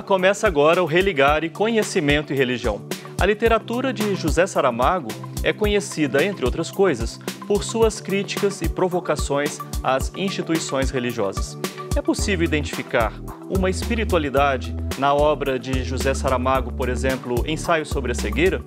começa agora o Religare Conhecimento e Religião. A literatura de José Saramago é conhecida, entre outras coisas, por suas críticas e provocações às instituições religiosas. É possível identificar uma espiritualidade na obra de José Saramago, por exemplo, Ensaio sobre a Cegueira?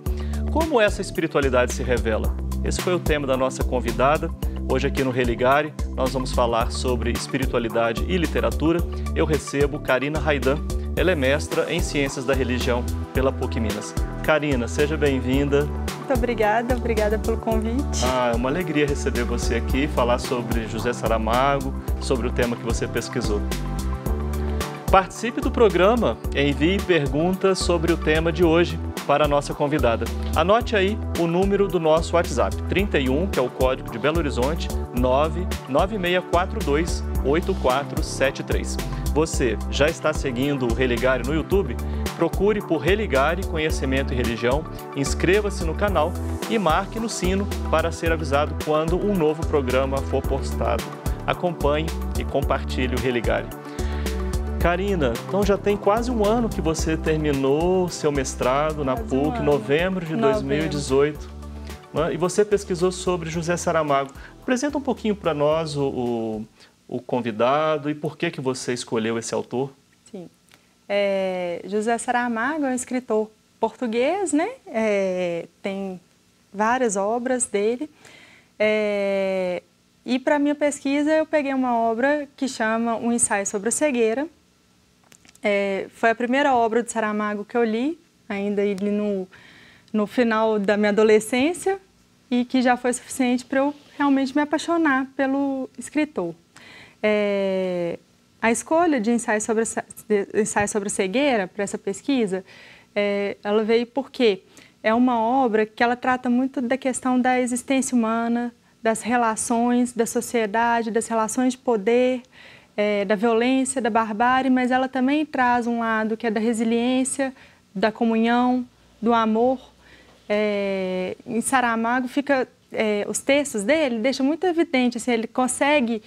Como essa espiritualidade se revela? Esse foi o tema da nossa convidada. Hoje aqui no Religare nós vamos falar sobre espiritualidade e literatura. Eu recebo Karina Raidan. Ela é mestra em Ciências da Religião pela PUC Minas. Karina, seja bem-vinda. Muito obrigada pelo convite. É uma alegria receber você aqui, falar sobre José Saramago, sobre o tema que você pesquisou. Participe do programa, envie perguntas sobre o tema de hoje para a nossa convidada. Anote aí o número do nosso WhatsApp, 31, que é o código de Belo Horizonte, 99642-8473. Você já está seguindo o Religare no YouTube? Procure por Religare Conhecimento e Religião, inscreva-se no canal e marque no sino para ser avisado quando um novo programa for postado. Acompanhe e compartilhe o Religare. Karina, então já tem quase um ano que você terminou seu mestrado na PUC, novembro de 2018. E você pesquisou sobre José Saramago. Apresenta um pouquinho para nós o convidado e por que você escolheu esse autor. Sim. José Saramago é um escritor português, né? Tem várias obras dele. E para minha pesquisa eu peguei uma obra que chama Um Ensaio sobre a Cegueira. Foi a primeira obra de Saramago que eu li, ainda ele no final da minha adolescência, e que já foi suficiente para eu realmente me apaixonar pelo escritor. A escolha de Ensaio sobre a Cegueira para essa pesquisa, ela veio porque é uma obra que ela trata muito da questão da existência humana, das relações da sociedade, das relações de poder, da violência, da barbárie, mas ela também traz um lado que é da resiliência, da comunhão, do amor. Em Saramago os textos dele deixam muito evidente, assim, ele consegue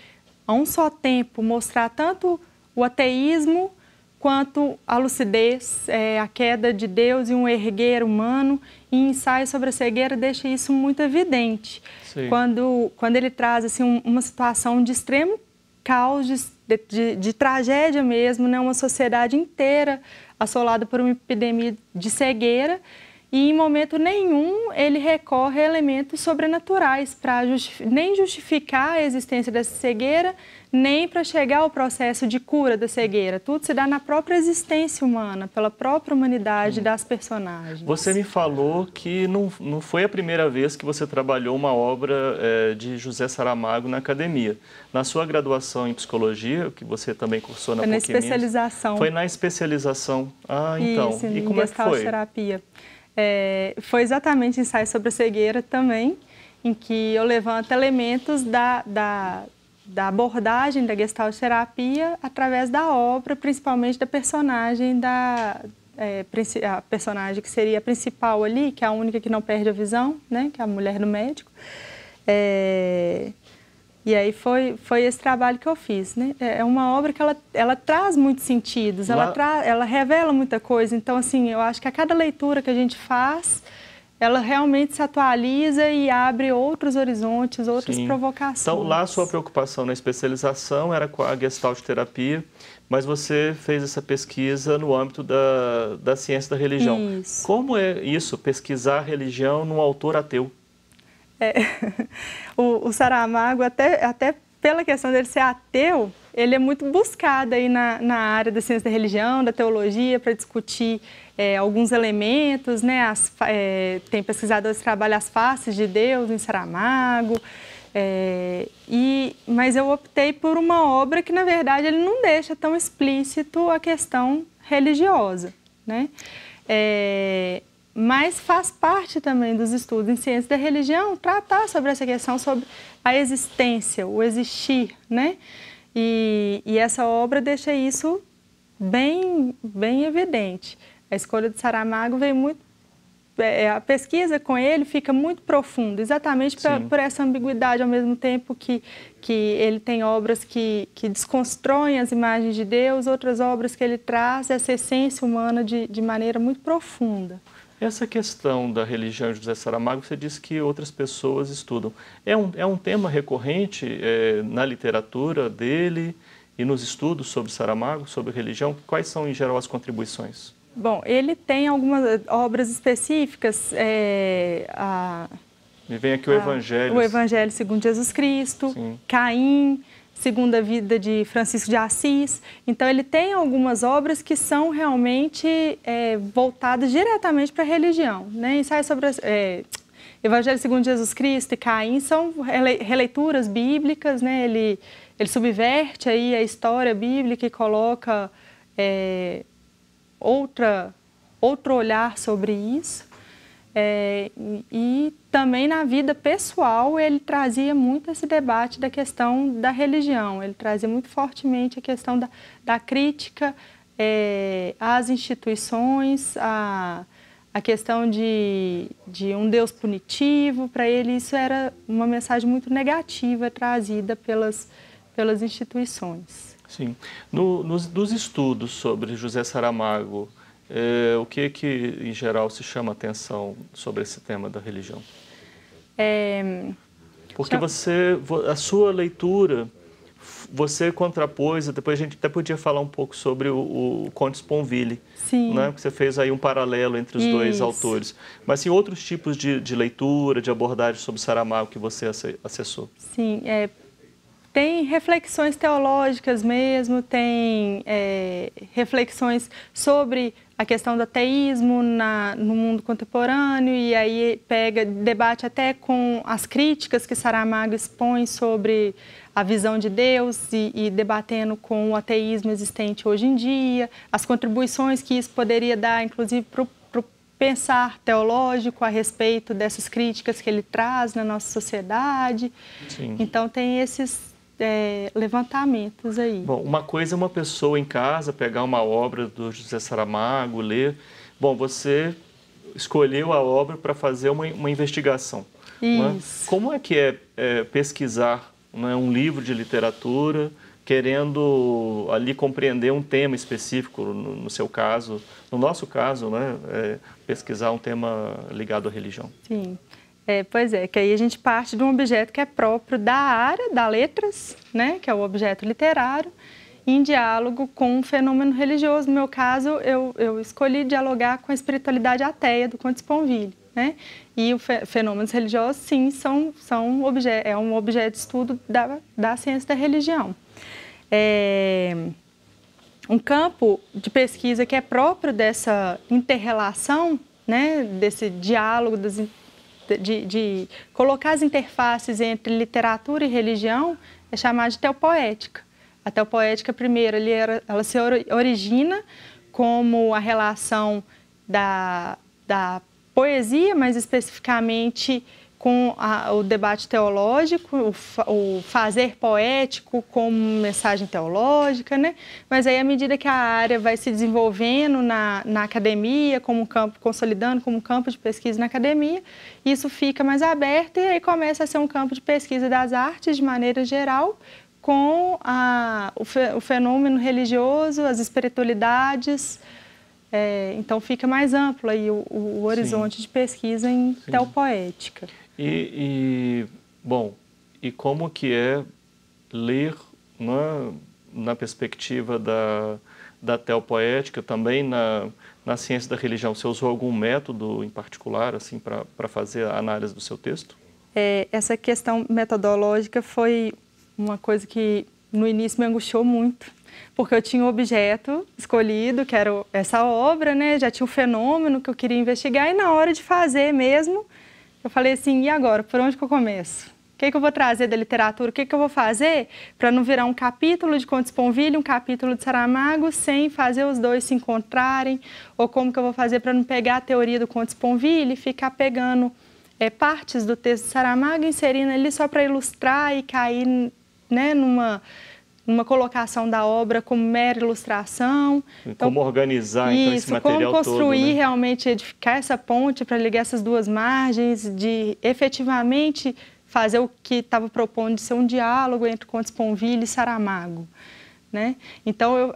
a um só tempo mostrar tanto o ateísmo quanto a lucidez, a queda de Deus e um erguer humano. E Ensaio sobre a Cegueira deixa isso muito evidente. Quando ele traz assim, uma situação de extremo caos, de tragédia mesmo, né? Uma sociedade inteira assolada por uma epidemia de cegueira, e em momento nenhum ele recorre a elementos sobrenaturais para nem justificar a existência dessa cegueira, nem para chegar ao processo de cura da cegueira. Tudo se dá na própria existência humana, pela própria humanidade das personagens. Você me falou que não foi a primeira vez que você trabalhou uma obra de José Saramago na academia. Na sua graduação em psicologia, que você também cursou na PUC Minas. Foi na especialização. Foi na especialização. Então. Isso, e como é que foi? Terapia. Foi exatamente Ensaio sobre a Cegueira também, em que eu levanto elementos da abordagem da Gestalt terapia através da obra, principalmente da personagem a personagem que seria a principal ali, que é a única que não perde a visão, né, que é a mulher do médico. E aí foi esse trabalho que eu fiz, né? É uma obra que ela traz muitos sentidos, ela revela muita coisa. Então, assim, eu acho que a cada leitura que a gente faz, ela realmente se atualiza e abre outros horizontes, outras provocações. Então, lá a sua preocupação na especialização era com a Gestalt terapia, mas você fez essa pesquisa no âmbito da ciência da religião. Isso. Como é isso, pesquisar religião num autor ateu? O Saramago, até pela questão dele ser ateu, ele é muito buscado aí na área da ciência da religião, da teologia, para discutir alguns elementos, né? Tem pesquisadores que trabalham as faces de Deus em Saramago, mas eu optei por uma obra que, na verdade, ele não deixa tão explícito a questão religiosa, né? Mas faz parte também dos estudos em ciência da religião tratar sobre essa questão, sobre a existência, o existir, né? E essa obra deixa isso bem evidente. A escolha de Saramago veio muito a pesquisa com ele fica muito profunda, exatamente por essa ambiguidade, ao mesmo tempo que ele tem obras que desconstroem as imagens de Deus, outras obras que ele traz essa essência humana de maneira muito profunda. Essa questão da religião de José Saramago, você disse que outras pessoas estudam. É um tema recorrente na literatura dele e nos estudos sobre Saramago, sobre religião? Quais são, em geral, as contribuições? Bom, ele tem algumas obras específicas. Me vem aqui o Evangelho. O Evangelho segundo Jesus Cristo, sim. Caim, Segunda Vida de Francisco de Assis. Então, ele tem algumas obras que são realmente voltadas diretamente para a religião, né? Ensaio sobre Evangelho segundo Jesus Cristo e Caim são releituras bíblicas, né? Ele subverte aí a história bíblica e coloca outro olhar sobre isso. E também na vida pessoal ele trazia muito esse debate da questão da religião, ele trazia muito fortemente a questão da crítica às instituições, a questão de um Deus punitivo. Para ele isso era uma mensagem muito negativa trazida pelas instituições. Sim. Nos estudos sobre José Saramago, o que em geral se chama a atenção sobre esse tema da religião? Porque a sua leitura, você contrapôs, depois a gente até podia falar um pouco sobre o Conde Sponville, né? Porque você fez aí um paralelo entre os dois autores. Mas sim, outros tipos de leitura, de abordagem sobre Saramago que você acessou? Sim, tem reflexões teológicas mesmo, tem reflexões sobre a questão do ateísmo no mundo contemporâneo, e aí debate até com as críticas que Saramago expõe sobre a visão de Deus e debatendo com o ateísmo existente hoje em dia, as contribuições que isso poderia dar, inclusive, para o pensar teológico a respeito dessas críticas que ele traz na nossa sociedade. Sim. Então, tem esses levantamentos aí. Bom, uma coisa é uma pessoa em casa pegar uma obra do José Saramago, ler. Bom, você escolheu a obra para fazer uma investigação. Isso. Né? Como é que é pesquisar, né, um livro de literatura, querendo ali compreender um tema específico, no seu caso, no nosso caso, né, pesquisar um tema ligado à religião? Sim. Pois é, que aí a gente parte de um objeto que é próprio da área, da letras, né, que é o objeto literário, em diálogo com um fenômeno religioso. No meu caso, eu escolhi dialogar com a espiritualidade ateia do Conde Sponville, né? E os fenômenos religiosos, sim, é um objeto de estudo da ciência da religião. Um campo de pesquisa que é próprio dessa inter-relação, né, desse diálogo, de colocar as interfaces entre literatura e religião, é chamada de teopoética. A teopoética, primeiro, ela se origina como a relação da poesia, mais especificamente com o debate teológico, o fazer poético como mensagem teológica, né? Mas aí, à medida que a área vai se desenvolvendo na academia, como um campo, consolidando como um campo de pesquisa na academia, isso fica mais aberto e aí começa a ser um campo de pesquisa das artes de maneira geral, com o fenômeno religioso, as espiritualidades. Então fica mais amplo aí o horizonte de pesquisa em teopoética. Bom, e como que é ler na perspectiva da teopoética, também na ciência da religião? Você usou algum método em particular assim, para fazer a análise do seu texto? Essa questão metodológica foi uma coisa que no início me angustiou muito, porque eu tinha o objeto escolhido, que era essa obra, né? Já tinha o fenômeno que eu queria investigar, e na hora de fazer mesmo, eu falei assim, e agora, por onde que eu começo? O que eu vou trazer da literatura? O que eu vou fazer para não virar um capítulo de Conde Sponville, um capítulo de Saramago, sem fazer os dois se encontrarem? Ou como que eu vou fazer para não pegar a teoria do Conde Sponville e ficar pegando partes do texto de Saramago, inserindo ali só para ilustrar e cair, né, uma colocação da obra como mera ilustração. Como organizar então, esse material todo, como construir, né? realmente edificar essa ponte para ligar essas duas margens, de efetivamente fazer o que estava propondo de ser um diálogo entre Conde Sponville e Saramago, né? Então,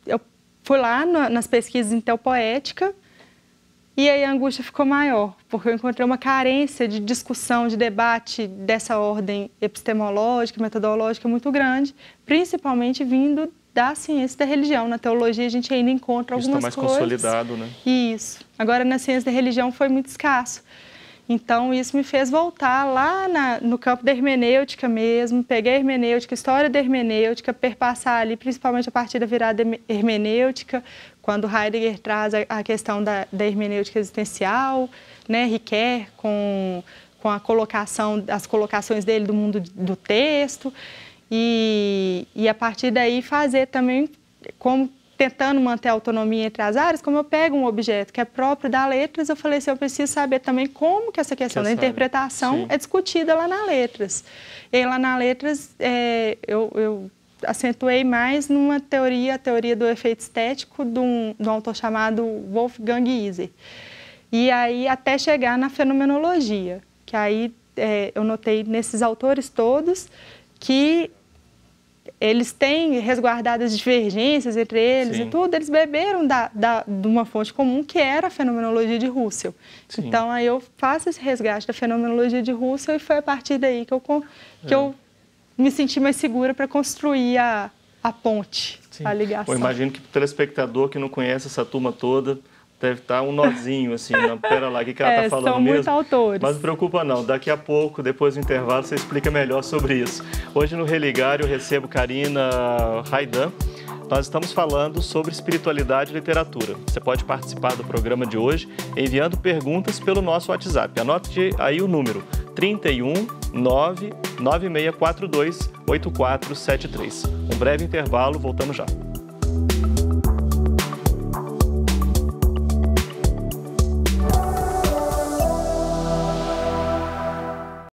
eu fui lá nas pesquisas em teopoética, e aí a angústia ficou maior, porque eu encontrei uma carência de discussão, de debate dessa ordem epistemológica, metodológica muito grande, principalmente vindo da ciência da religião. Na teologia a gente ainda encontra algumas coisas. Isso está mais consolidado, né? Isso. Agora na ciência da religião foi muito escasso. Então isso me fez voltar lá no campo da hermenêutica mesmo, peguei a hermenêutica, história da hermenêutica, perpassar ali principalmente a partir da virada hermenêutica, quando Heidegger traz a questão da hermenêutica existencial, né, Ricoeur com a colocação, as colocações dele do mundo do texto, e a partir daí fazer também, como tentando manter a autonomia entre as áreas, como eu pego um objeto que é próprio da letras, eu falei assim, eu preciso saber também como que essa questão da interpretação é discutida lá na letras. E aí, lá na letras, eu acentuei mais numa teoria, a teoria do efeito estético de um autor chamado Wolfgang Iser. E aí até chegar na fenomenologia, que aí eu notei nesses autores todos que eles têm resguardadas divergências entre eles. Sim. E tudo, eles beberam de uma fonte comum que era a fenomenologia de Husserl. Sim. Então aí eu faço esse resgate da fenomenologia de Husserl e foi a partir daí que eu me senti mais segura para construir a ponte, sim, a ligação. Eu imagino que o telespectador que não conhece essa turma toda deve estar um nozinho assim, não, pera lá, o que ela está falando são mesmo? Muitos autores. Mas não preocupa não, daqui a pouco, depois do intervalo, você explica melhor sobre isso. Hoje no Religar eu recebo Karina Raidan. Nós estamos falando sobre espiritualidade e literatura. Você pode participar do programa de hoje enviando perguntas pelo nosso WhatsApp. Anote aí o número 31 99642 8473. Um breve intervalo, voltamos já.